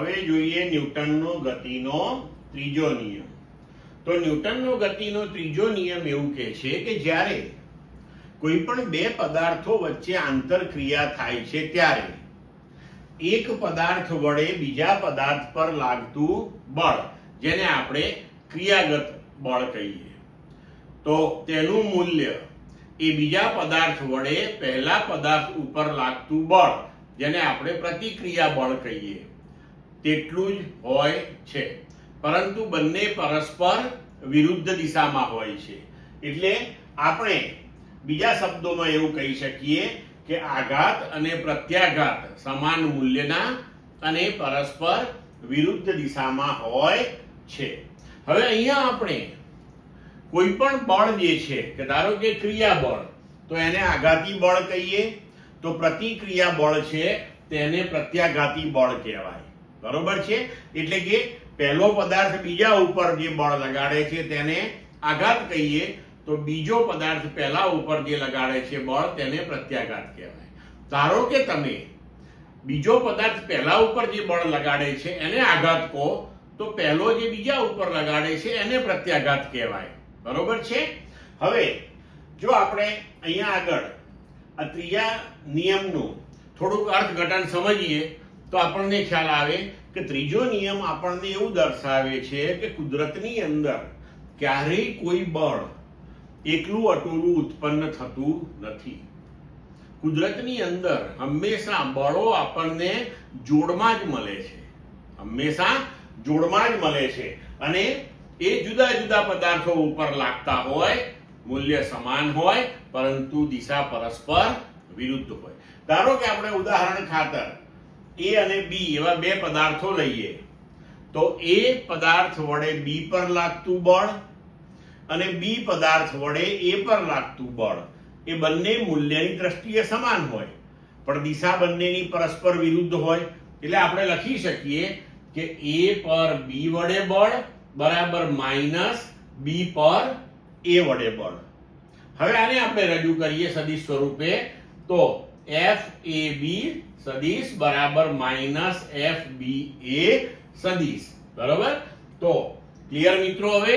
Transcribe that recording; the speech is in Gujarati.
હવે જોઈએ ન્યૂટનનો ગતિનો ત્રીજો નિયમ. તો ન્યૂટનનો ગતિનો ત્રીજો નિયમ એવું કહે છે કે જ્યારે કોઈ પણ બે પદાર્થો વચ્ચે આંતરક્રિયા થાય છે ત્યારે એક પદાર્થ વડે બીજા પદાર્થ પર લાગતું બળ, જેને આપણે ક્રિયાગત બળ કહીએ, તો તેનું મૂલ્ય એ બીજા પદાર્થ વડે પહેલા પદાર્થ ઉપર લાગતું બળ, જેને આપણે પ્રતિક્રિયા બળ કહીએ, તેટલું જ હોય છે. પરંતુ બંને પરસ્પર વિરુદ્ધ દિશામાં હોય છે. એટલે આપણે બીજા શબ્દોમાં એવું કહી શકીએ કે આઘાત અને પ્રત્યાઘાત સમાન મૂલ્યના અને પરસ્પર વિરુદ્ધ દિશામાં હોય છે. હવે અહીંયા આપણે કોઈ પણ બળ જે છે, કે ધારો કે ક્રિયા બળ, તો એને આઘાતી બળ કહીએ, તો પ્રતિક્રિયા બળ છે તેને પ્રત્યાઘાતી બળ કહેવાય. બરોબર છે? એટલે કે પહેલો પદાર્થ બીજા ઉપર જે બળ લગાડે છે તેને આઘાત કહીએ, તો બીજો પદાર્થ પહેલા ઉપર જે લગાડે છે બળ તેને પ્રત્યાઘાત કહેવાય. ધારો કે તમે બીજો પદાર્થ પહેલા ઉપર જે બળ લગાડે છે એને આઘાત કહો, તો પહેલો જે બીજા ઉપર લગાડે છે એને પ્રત્યાઘાત કહેવાય. બરોબર છે? હવે જો આપણે અહીંયા આગળ આ ત્રીજા નિયમનું થોડુંક અર્થઘટન સમજીએ તો આપણને ખ્યાલ આવે કે ત્રીજો નિયમ આપણને એવું દર્શાવે છે કે કુદરતની અંદર ક્યારેય કોઈ બળ એકલું અટોલું ઉત્પન્ન થતું નથી. કુદરતની અંદર હંમેશા બળો આપણને જોડમાં જ મળે છે, હંમેશા જોડમાં જ મળે છે, અને એ જુદા જુદા પદાર્થો ઉપર લાગતા હોય, મૂલ્ય સમાન હોય, પરંતુ દિશા પરસ્પર વિરુદ્ધ હોય. ધારો કે આપણે ઉદાહરણ ખાતર A અને B એવા બે પદાર્થો લઈએ, તો A પદાર્થ વડે B પર લાગતું બળ અને B પદાર્થ વડે A પર લાગતું બળ એ બંને મૂલ્યની દ્રષ્ટિએ સમાન હોય, પણ દિશા બંનેની પરસ્પર વિરુદ્ધ હોય. એટલે આપણે લખી શકીએ કે A પર B વડે બળ બરાબર માઇનસ B પર A વડે બળ. હવે આને આપણે રજૂ કરીએ સદિશ સ્વરૂપે, તો FAB સદિશ બરાબર માઇનસ FBA સદિશ. બરાબર? તો ક્લિયર મિત્રો? હવે